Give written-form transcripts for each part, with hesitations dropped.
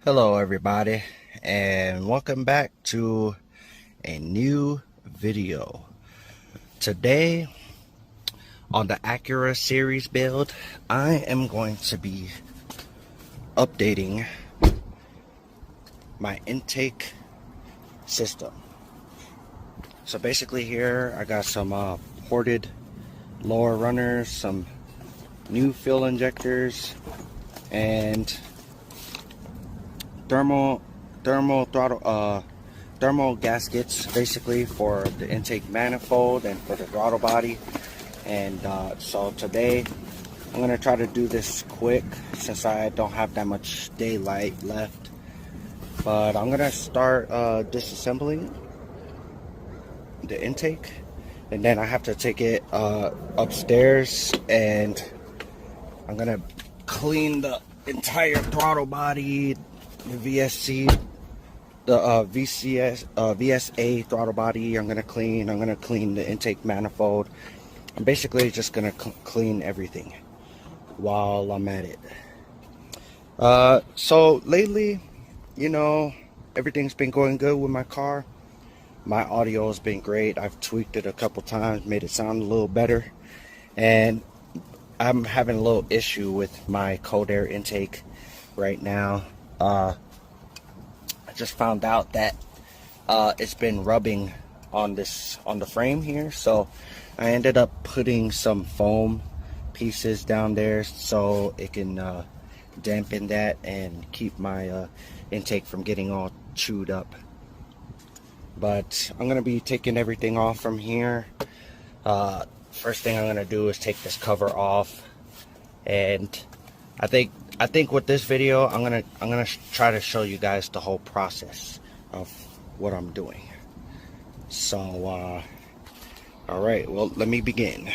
Hello everybody, and welcome back to a new video. Today on the Acura series build, I am going to be updating my intake system. So basically here I got some ported lower runners, some new fuel injectors, and thermal gaskets basically for the intake manifold and for the throttle body. And so today I'm gonna try to do this quick since I don't have that much daylight left, but I'm gonna start disassembling the intake, and then I have to take it upstairs, and I'm gonna clean the entire throttle body, the VSC, the VSA throttle body. I'm gonna clean the intake manifold. I'm basically just gonna clean everything while I'm at it. So lately, you know, everything's been going good with my car. My audio has been great. I've tweaked it a couple times, made it sound a little better, and I'm having a little issue with my cold air intake right now. I just found out that it's been rubbing on the frame here, so I ended up putting some foam pieces down there so it can dampen that and keep my intake from getting all chewed up. But I'm gonna be taking everything off from here. First thing I'm gonna do is take this cover off, and I think with this video I'm gonna try to show you guys the whole process of what I'm doing. So all right, well, let me begin.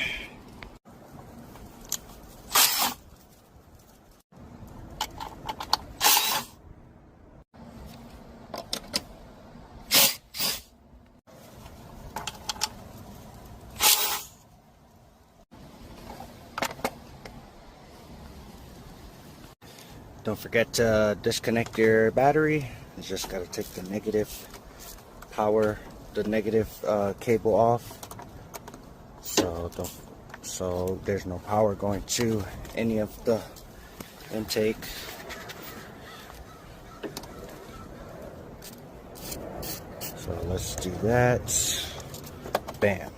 Don't forget to disconnect your battery. You just gotta take the negative cable off, so there's no power going to any of the intake. So let's do that. Bam.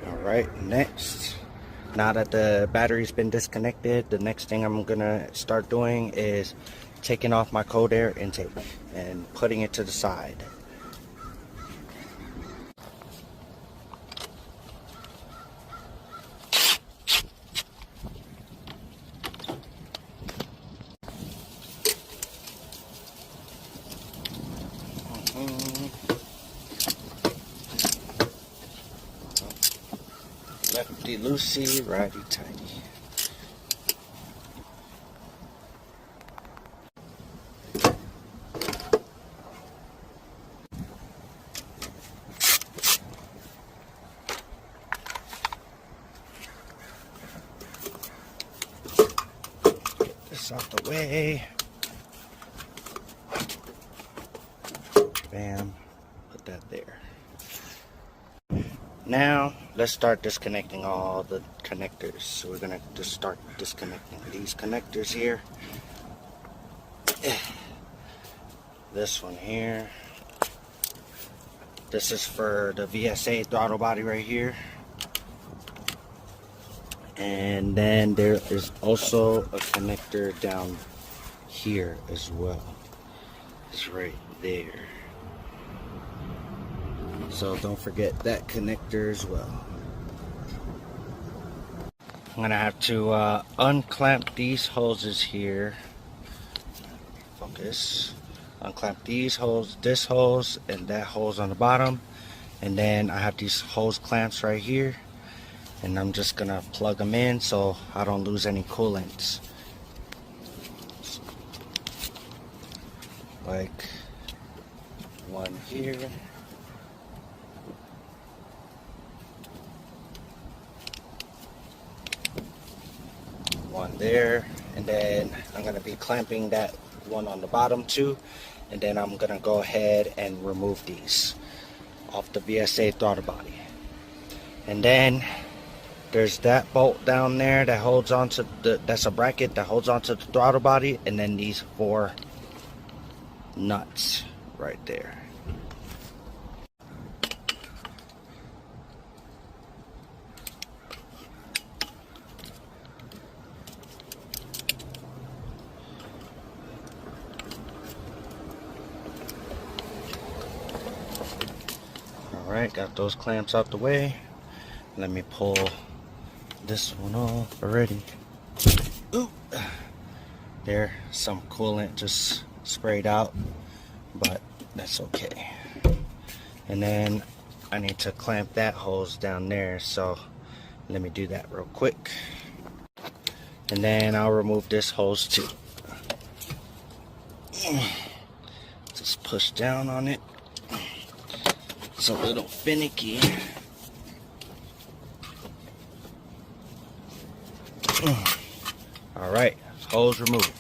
All right, next, now that the battery's been disconnected, the next thing I'm gonna start doing is taking off my cold air intake and putting it to the side. Lefty loosey, righty tighty. Get this out the way. Bam. Put that there. Now let's start disconnecting all the connectors. So we're gonna just start disconnecting these connectors here. This one here. This is for the VSA throttle body right here. And then there is also a connector down here as well. It's right there. So don't forget that connector as well. I'm gonna have to unclamp these hoses here. Focus. Unclamp these hoses, this hose, and that hose on the bottom. And then I have these hose clamps right here. And I'm just gonna plug them in so I don't lose any coolants. Like one here. One there, and then I'm going to be clamping that one on the bottom too. And then I'm gonna go ahead and remove these off the VSA throttle body. And then there's that bolt down there that holds onto that's a bracket that holds onto the throttle body, and then these 4 nuts right there. Alright, got those clamps out the way. Let me pull this one off already. Ooh. There, some coolant just sprayed out, but that's okay. And then I need to clamp that hose down there, so let me do that real quick. And then I'll remove this hose too. Just push down on it. It's a little finicky. Alright, hose removed.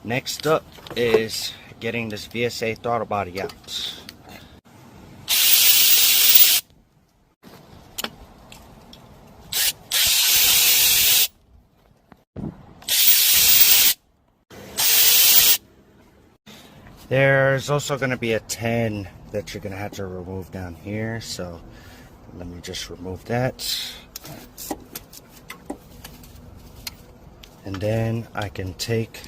Next up is getting this VSA throttle body out. There's also going to be a 10 that you're going to have to remove down here, so let me just remove that. And then I can take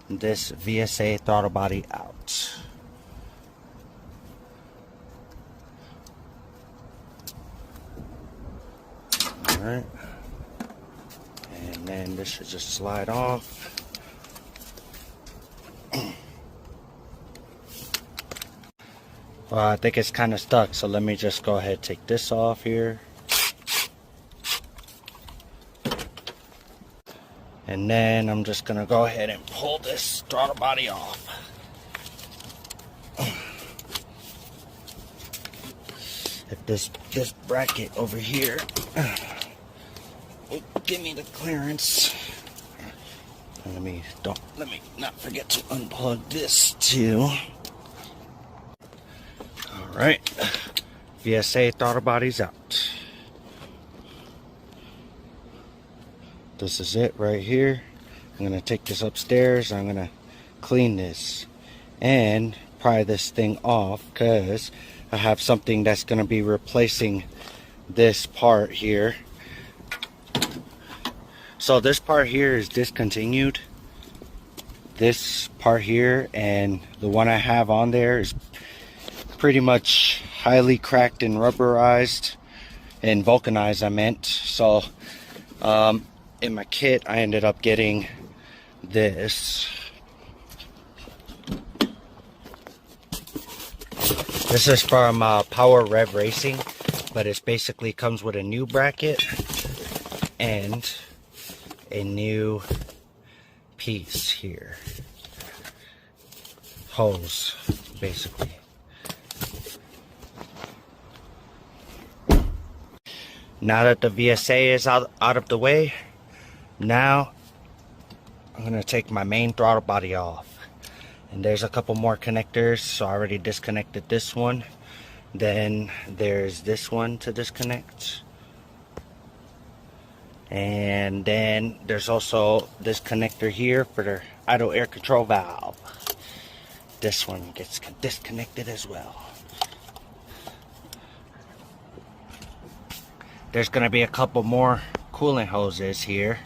this VSA throttle body out. Alright. And then this should just slide off. Well, I think it's kind of stuck, so let me just go ahead and take this off here. And then I'm just going to go ahead and pull this throttle body off. If this bracket over here will give me the clearance. And let me not forget to unplug this too. Alright, VSA throttle body's out. This is it right here. I'm going to take this upstairs. I'm going to clean this and pry this thing off, because I have something that's going to be replacing this part here. So this part here is discontinued. This part here and the one I have on there is pretty much highly cracked and rubberized and vulcanized, I meant. So in my kit I ended up getting this. This is from Power Rev Racing, but it basically comes with a new bracket and a new piece here, hose basically. Now that the VSA is out of the way, now I'm going to take my main throttle body off. And there's a couple more connectors, so I already disconnected this one. Then there's this one to disconnect. And then there's also this connector here for the idle air control valve. This one gets disconnected as well. There's going to be a couple more coolant hoses here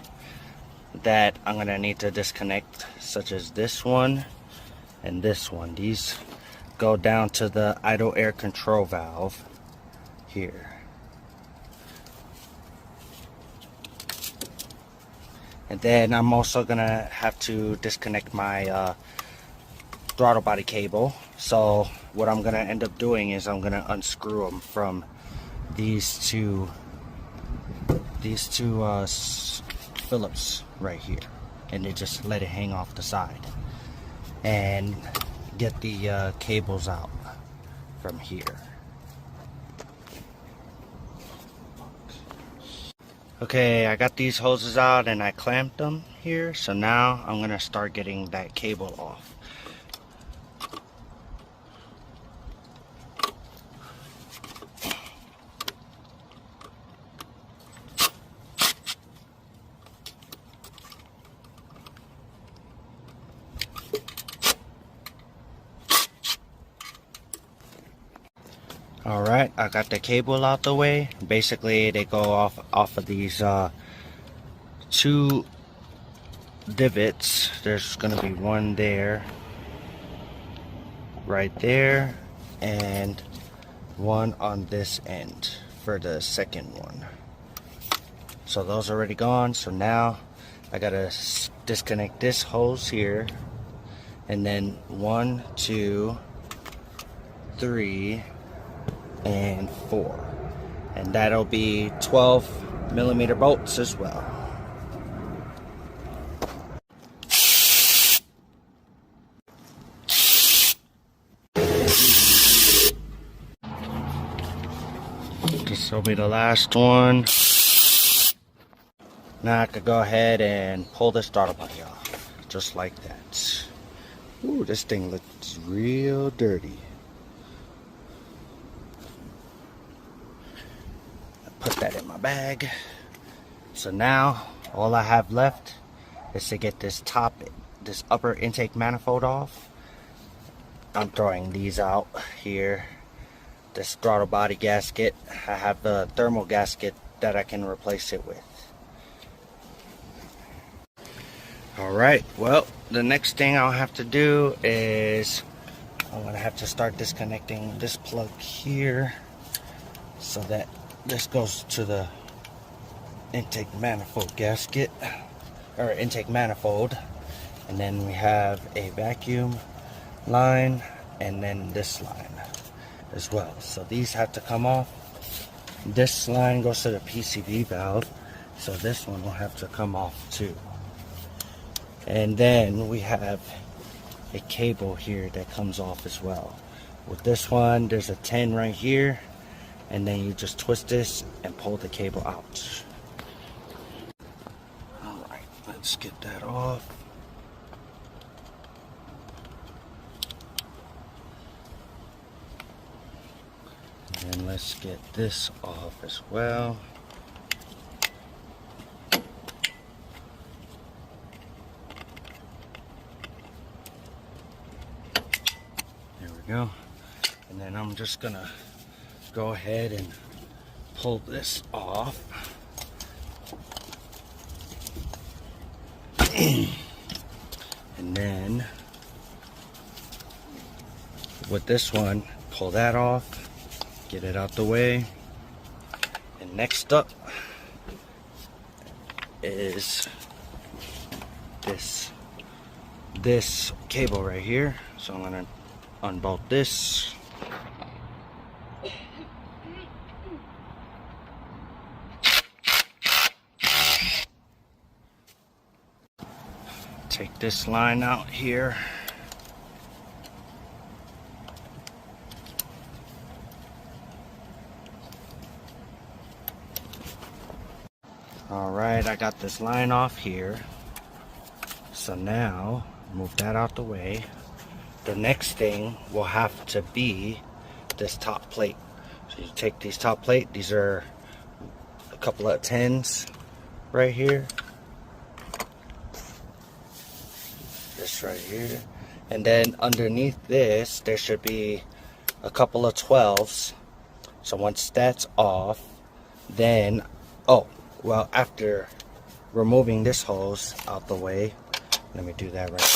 that I'm going to need to disconnect, such as this one and this one. These go down to the idle air control valve here. And then I'm also going to have to disconnect my throttle body cable. So what I'm going to end up doing is I'm going to unscrew them from these two Phillips right here, and they just let it hang off the side and get the cables out from here. Okay, I got these hoses out and I clamped them here, so now I'm gonna start getting that cable off. Alright, I got the cable out the way. Basically, they go off of these two divots. There's gonna be one there, right there, and one on this end for the second one. So those are already gone. So now I gotta disconnect this hose here, and then 1, 2, 3, and 4, and that'll be 12mm bolts as well. This will be the last one. Now I could go ahead and pull this throttle body off, just like that. Ooh, this thing looks real dirty. Put that in my bag. So now all I have left is to get this upper intake manifold off. I'm throwing these out here. This throttle body gasket, I have the thermal gasket that I can replace it with. Alright, well, the next thing I'll have to do is I'm gonna have to start disconnecting this plug here so that this goes to the intake manifold gasket, or intake manifold, and then we have a vacuum line and then this line as well. So these have to come off. This line goes to the PCV valve, so this one will have to come off too. And then we have a cable here that comes off as well. With this one, there's a 10 right here, and then you just twist this and pull the cable out. Alright, let's get that off. And let's get this off as well. There we go. And then I'm just gonna go ahead and pull this off. And then with this one, pull that off. Get it out the way. And next up is this cable right here. So I'm gonna unbolt this. Take this line out here. Alright, I got this line off here. So now, move that out the way. The next thing will have to be this top plate. So you take these top plate, these are a couple of 10s right here. This right here. And then underneath this, there should be a couple of 12s. So once that's off, then, oh, well, after removing this hose out the way, let me do that right now.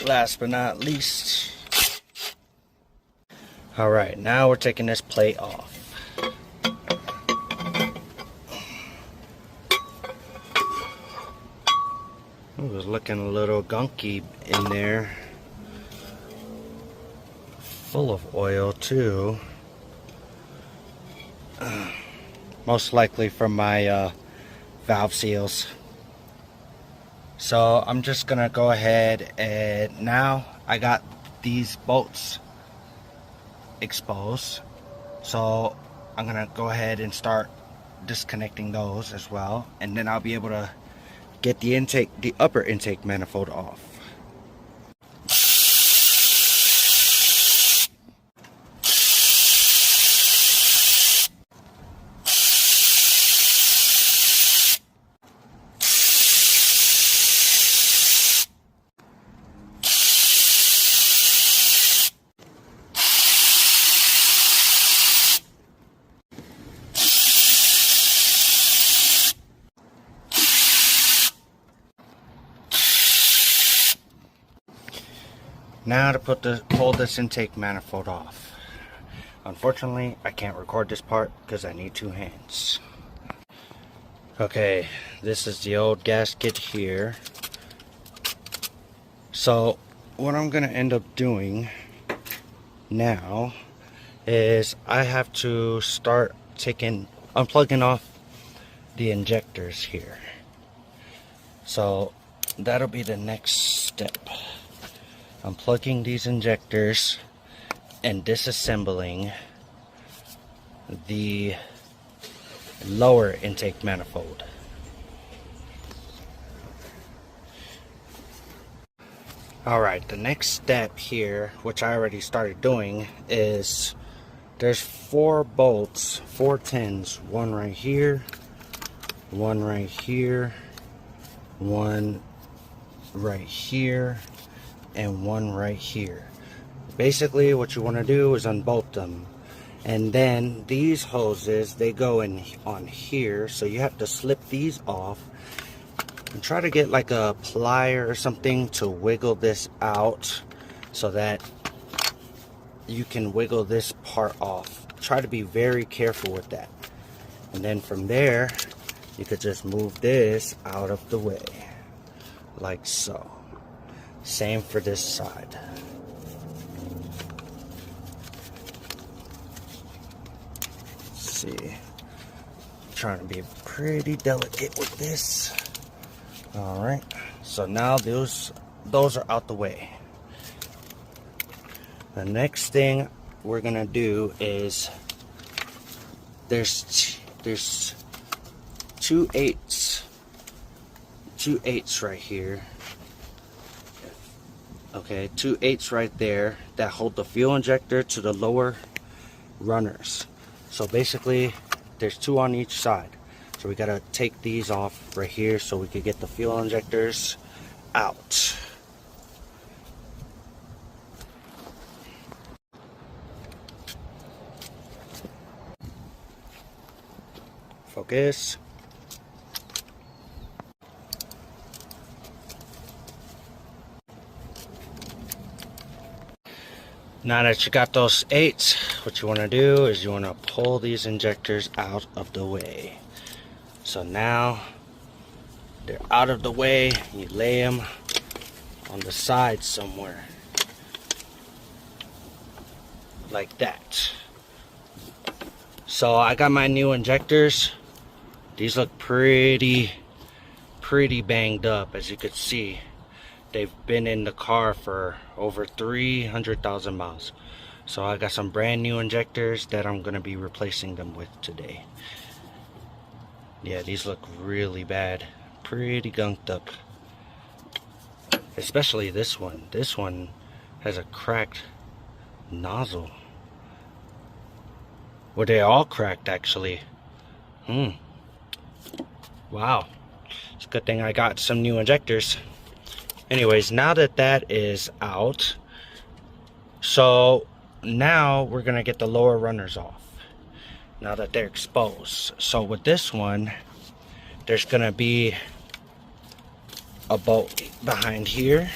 Last but not least, alright, now we're taking this plate off. It was looking a little gunky in there. Full of oil too. Most likely from my valve seals. So I'm just gonna go ahead, and now I got these bolts exposed. So I'm gonna go ahead and start disconnecting those as well, and then I'll be able to get the upper intake manifold off. Now to pull this intake manifold off. Unfortunately, I can't record this part because I need two hands. Okay, this is the old gasket here. So what I'm gonna end up doing now is I have to start unplugging off the injectors here. So that'll be the next step. Unplugging these injectors and disassembling the lower intake manifold. Alright, the next step here, which I already started doing, is there's 4 bolts, 4 tins, one right here, one right here, one right here, and one right here. Basically what you want to do is unbolt them, and then these hoses, they go in on here, so you have to slip these off and try to get like a plier or something to wiggle this out so that you can wiggle this part off. Try to be very careful with that, and then from there you could just move this out of the way like so. Same for this side. Let's see. Trying to be pretty delicate with this. Alright. So now those are out the way. The next thing we're gonna do is there's 2 eighths right here. Okay, 2 eighths right there that hold the fuel injector to the lower runners. So basically there's 2 on each side. So we gotta take these off right here so we could get the fuel injectors out. Focus. Now that you got those 8s, what you want to do is you want to pull these injectors out of the way. So now they're out of the way. You lay them on the side somewhere like that. So I got my new injectors. These look pretty banged up, as you could see. They've been in the car for over 300,000 miles. So I got some brand new injectors that I'm going to be replacing them with today. Yeah, these look really bad. Pretty gunked up. Especially this one. This one has a cracked nozzle. Well, they all cracked actually. Wow. It's a good thing I got some new injectors. Anyways, now that that is out, so now we're gonna get the lower runners off now that they're exposed. So with this one, there's gonna be a bolt behind here,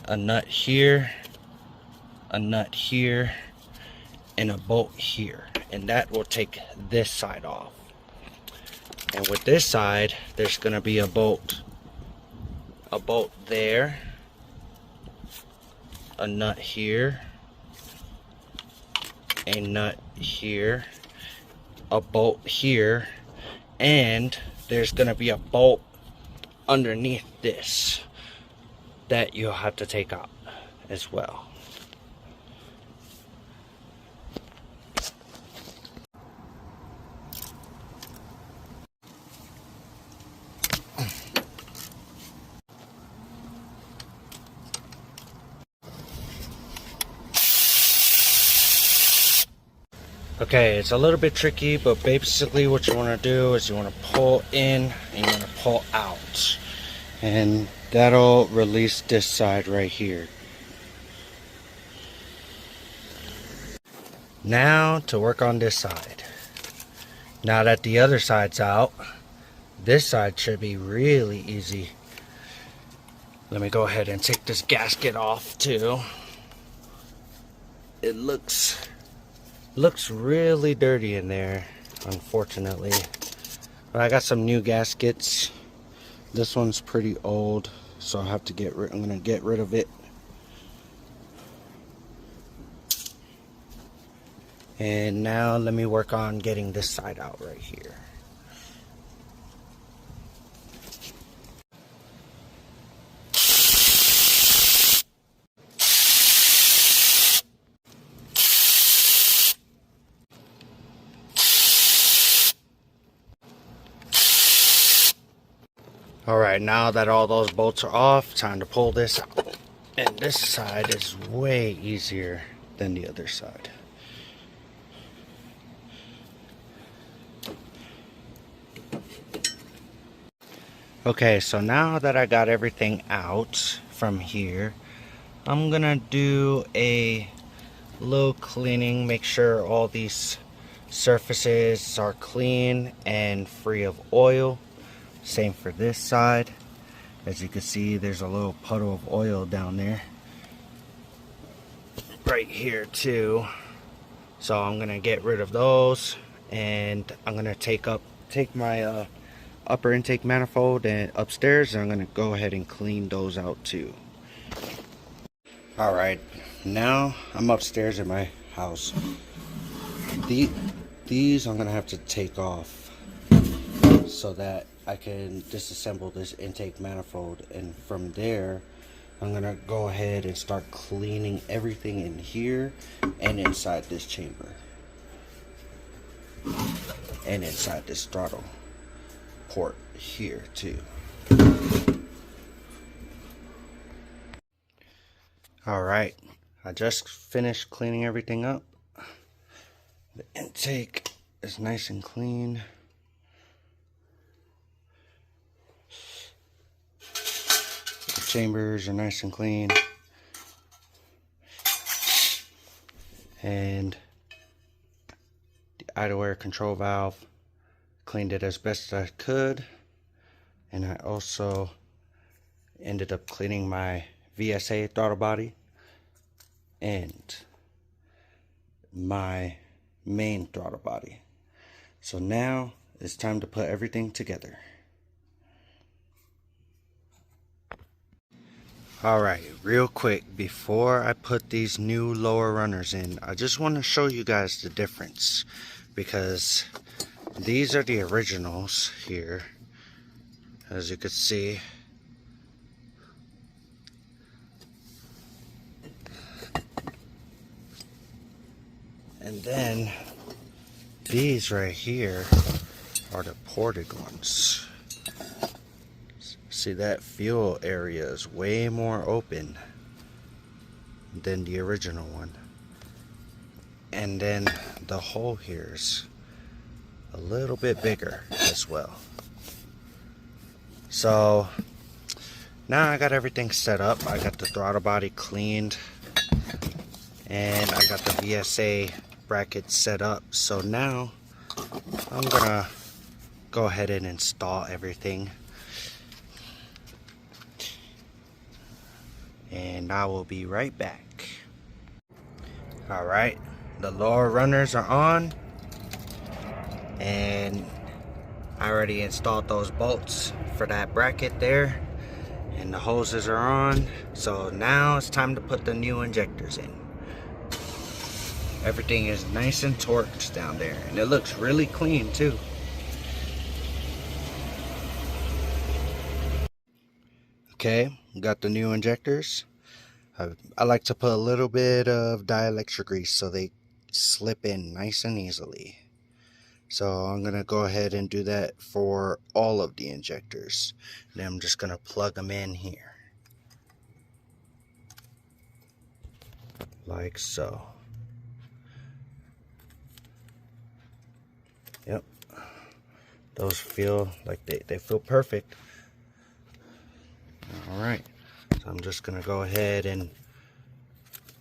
a nut here, a nut here, and a bolt here, and that will take this side off. And with this side, there's gonna be a bolt there, a nut here, a nut here, a bolt here, and there's gonna be a bolt underneath this that you'll have to take out as well. Okay, it's a little bit tricky, but basically what you want to do is you want to pull in and you want to pull out, and that'll release this side right here. Now to work on this side. Now that the other side's out, this side should be really easy. Let me go ahead and take this gasket off too. It looks really dirty in there, unfortunately. But I got some new gaskets. This one's pretty old, so I'll have to I'm gonna get rid of it. And now let me work on getting this side out right here. Alright, now that all those bolts are off, time to pull this out. And this side is way easier than the other side. Okay, so now that I got everything out from here, I'm gonna do a little cleaning, make sure all these surfaces are clean and free of oil. Same for this side. As you can see, there's a little puddle of oil down there. Right here too. So I'm gonna get rid of those, and I'm gonna take my upper intake manifold and upstairs, and I'm gonna go ahead and clean those out too. Alright, now I'm upstairs in my house. These I'm gonna have to take off so that I can disassemble this intake manifold, and from there I'm gonna go ahead and start cleaning everything in here and inside this chamber and inside this throttle port here too. Alright, I just finished cleaning everything up. The intake is nice and clean. Chambers are nice and clean, and the idle air control valve, cleaned it as best as I could. And I also ended up cleaning my VSA throttle body and my main throttle body. So now it's time to put everything together. Alright, real quick, before I put these new lower runners in, I just want to show you guys the difference, because these are the originals here, as you can see. And then these right here are the ported ones. See, that fuel area is way more open than the original one. And then the hole here is a little bit bigger as well. So now I got everything set up. I got the throttle body cleaned, and I got the VSA bracket set up. So now I'm gonna go ahead and install everything, and I will be right back. Alright, the lower runners are on, and I already installed those bolts for that bracket there, and the hoses are on. So now it's time to put the new injectors in. Everything is nice and torqued down there, and it looks really clean too. Okay, got the new injectors. I like to put a little bit of dielectric grease so they slip in nice and easily. So I'm going to go ahead and do that for all of the injectors. Then I'm just going to plug them in here. Like so. Yep. Those feel like they feel perfect. Alright. So I'm just going to go ahead and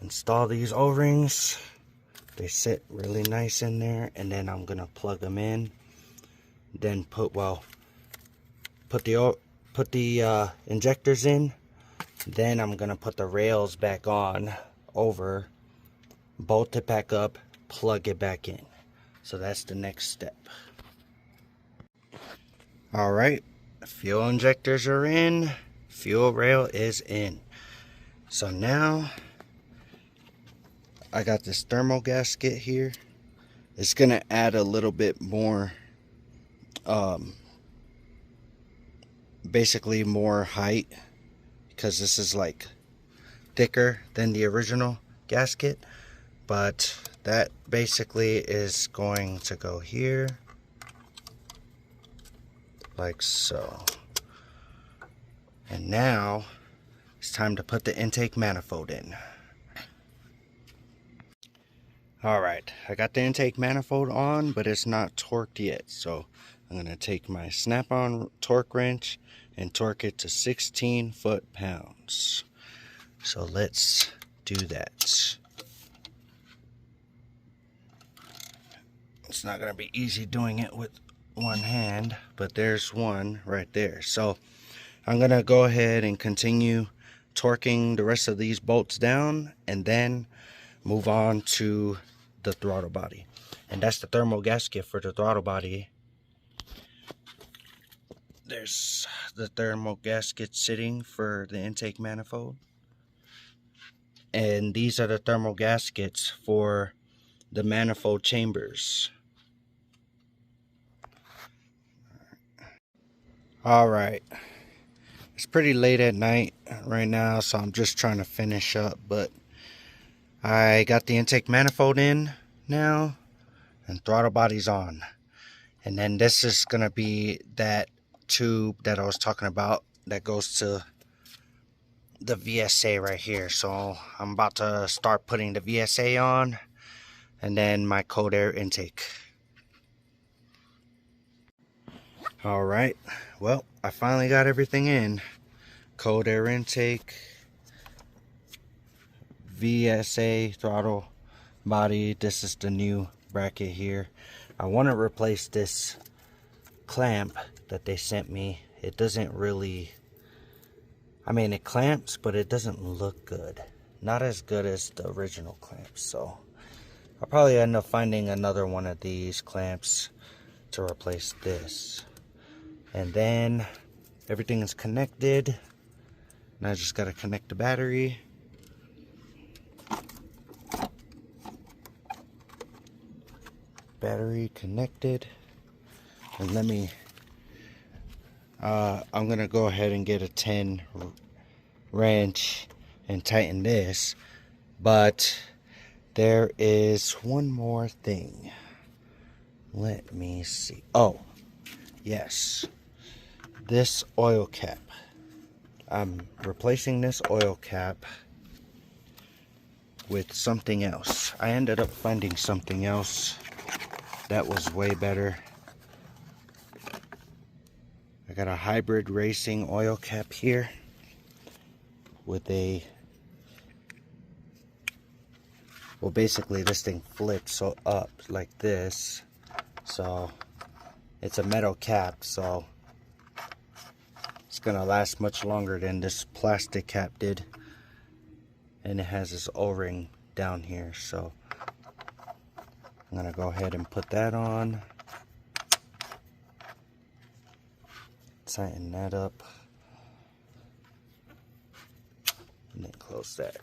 install these O-rings. They sit really nice in there, and then I'm gonna plug them in. Then put the injectors in. Then I'm gonna put the rails back on over, bolt it back up, plug it back in. So that's the next step. All right, fuel injectors are in, fuel rail is in. So now I got this thermal gasket here. It's gonna add a little bit more, basically more height, because this is like thicker than the original gasket. But that basically is going to go here, like so. And now it's time to put the intake manifold in. Alright, I got the intake manifold on, but it's not torqued yet. So I'm going to take my snap-on torque wrench and torque it to 16 foot-pounds. So let's do that. It's not going to be easy doing it with one hand, but there's one right there. So I'm going to go ahead and continue torquing the rest of these bolts down, and then move on to the throttle body. And that's the thermal gasket for the throttle body. There's the thermal gasket sitting for the intake manifold, and these are the thermal gaskets for the manifold chambers. Alright, it's pretty late at night right now, so I'm just trying to finish up, but I got the intake manifold in now, and throttle body's on. And then this is gonna be that tube that I was talking about that goes to the VSA right here. So I'm about to start putting the VSA on, and then my cold air intake. Alright, well, I finally got everything in. Cold air intake, VSA, throttle body. This is the new bracket here. I want to replace this clamp that they sent me. It doesn't really, I mean, it clamps, but it doesn't look good. Not as good as the original clamps. So I'll probably end up finding another one of these clamps to replace this. And then everything is connected. Now I just got to connect the battery. Battery connected. And let me, I'm going to go ahead and get a 10 wrench and tighten this. But there is one more thing. Let me see. Oh, yes. This oil cap. I'm replacing this oil cap with something else. I ended up finding something else that was way better. I got a hybrid racing oil cap here with a, well, basically this thing flips so up like this. So it's a metal cap, so it's gonna last much longer than this plastic cap did. And it has this O-ring down here, so I'm gonna go ahead and put that on. tighten that up. And then close that.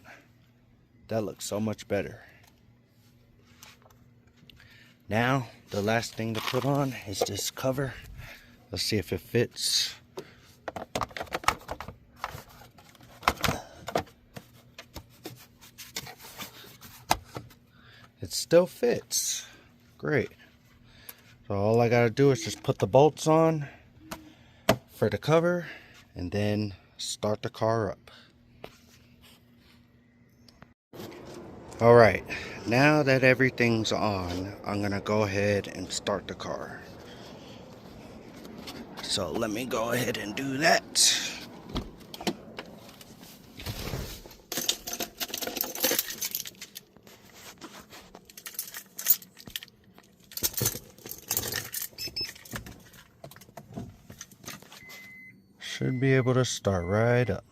That looks so much better. Now, the last thing to put on is this cover. Let's see if it fits. It still fits. Great. So all I gotta do is just put the bolts on for the cover and then start the car up. Alright, now that everything's on, I'm gonna go ahead and start the car. So let me go ahead and do that. Should be able to start right up.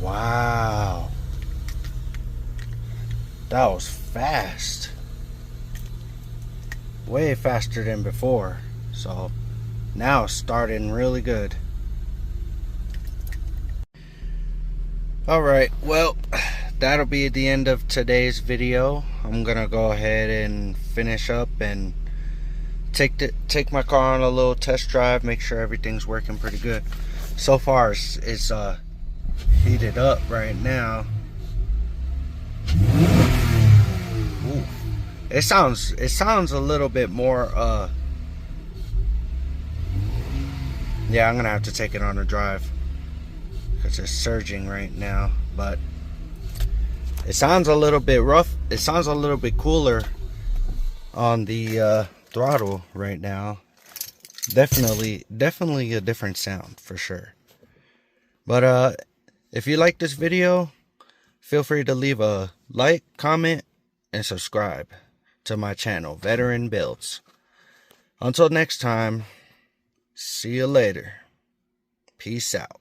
Wow. That was fast. Way faster than before. So now it's starting really good. Alright, well, that'll be the end of today's video. I'm gonna go ahead and finish up and take my car on a little test drive, make sure everything's working pretty good. So far it's heated up right now. Ooh. It sounds a little bit more yeah, I'm gonna have to take it on a drive because it's surging right now, but it sounds a little bit rough. It sounds a little bit cooler on the throttle right now. Definitely a different sound for sure. But if you like this video, feel free to leave a like, comment, and subscribe to my channel, Veteran Builds. Until next time, see you later. Peace out.